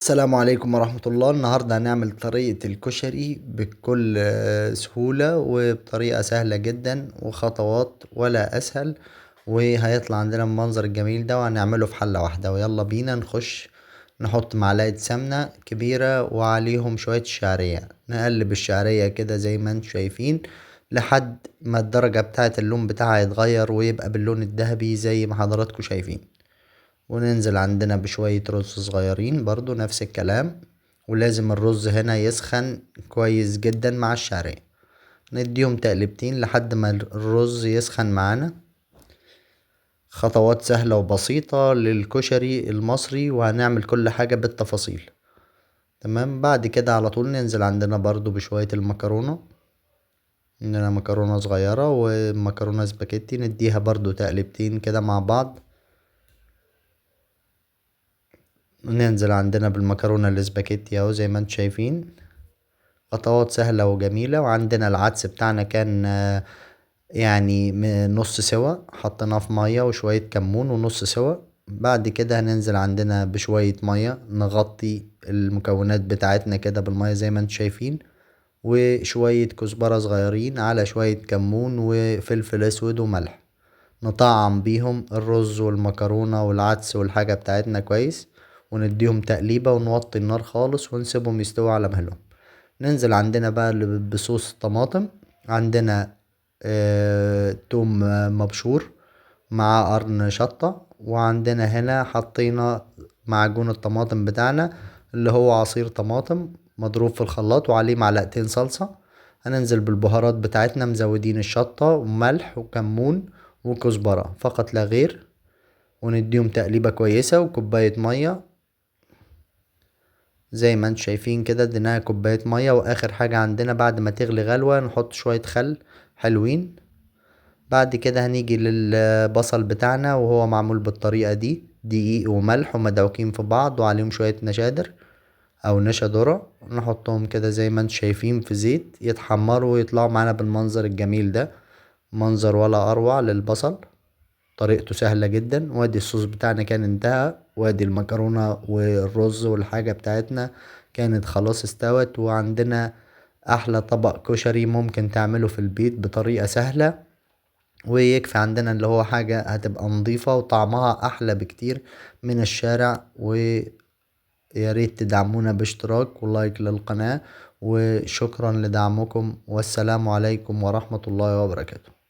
السلام عليكم ورحمة الله. النهاردة هنعمل طريقة الكشري بكل سهولة وبطريقة سهلة جدا وخطوات ولا أسهل، وهيطلع عندنا المنظر الجميل ده وهنعمله في حلة واحدة. ويلا بينا نخش نحط معلقة سمنة كبيرة وعليهم شوية شعرية، نقلب الشعرية كده زي ما انتم شايفين لحد ما الدرجة بتاعة اللون بتاعها يتغير ويبقى باللون الذهبي زي ما حضراتكم شايفين. وننزل عندنا بشوية رز صغيرين برضو نفس الكلام، ولازم الرز هنا يسخن كويس جدا مع الشعرية. نديهم تقلبتين لحد ما الرز يسخن معانا. خطوات سهلة وبسيطة للكشري المصري، وهنعمل كل حاجة بالتفاصيل. تمام. بعد كده على طول ننزل عندنا برضو بشوية المكرونة. عندنا مكرونة صغيرة ومكرونة سباكيتي، نديها برضو تقلبتين كده مع بعض. ننزل عندنا بالمكرونة الاسباجيتي اهو زي ما انتم شايفين. خطوات سهلة وجميلة. وعندنا العدس بتاعنا كان يعني نص سوا، حطيناه في مية وشوية كمون ونص سوا. بعد كده هننزل عندنا بشوية مية، نغطي المكونات بتاعتنا كده بالمية زي ما انتم شايفين، وشوية كزبرة صغيرين على شوية كمون وفلفل اسود وملح. نطعم بيهم الرز والمكرونة والعدس والحاجة بتاعتنا كويس، ونديهم تقليبة ونوطي النار خالص ونسيبهم يستووا على مهلهم. ننزل عندنا بقى بصوص الطماطم. عندنا توم مبشور مع قرن شطة، وعندنا هنا حطينا معجون الطماطم بتاعنا اللي هو عصير طماطم مضروب في الخلاط وعليه معلقتين صلصة. هننزل بالبهارات بتاعتنا، مزودين الشطة وملح وكمون وكزبرة فقط لا غير، ونديهم تقليبة كويسة وكوباية مية زي ما انتم شايفين كده. اديناها كوباية مية، واخر حاجة عندنا بعد ما تغلي غلوة نحط شوية خل حلوين. بعد كده هنيجي للبصل بتاعنا وهو معمول بالطريقة دي، دقيق وملح ومدعوكين في بعض وعليهم شوية نشادر او نشا ذرة. نحطهم كده زي ما انتم شايفين في زيت يتحمروا ويطلعوا معانا بالمنظر الجميل ده. منظر ولا اروع للبصل. طريقته سهلة جدا. وادي الصوص بتاعنا كان انتهى، وادي المكرونة والرز والحاجة بتاعتنا كانت خلاص استوت، وعندنا احلى طبق كشري ممكن تعمله في البيت بطريقة سهلة. ويكفي عندنا اللي هو حاجة هتبقى نظيفة وطعمها احلى بكتير من الشارع. ويا ريت تدعمونا باشتراك ولايك للقناة، وشكرا لدعمكم، والسلام عليكم ورحمة الله وبركاته.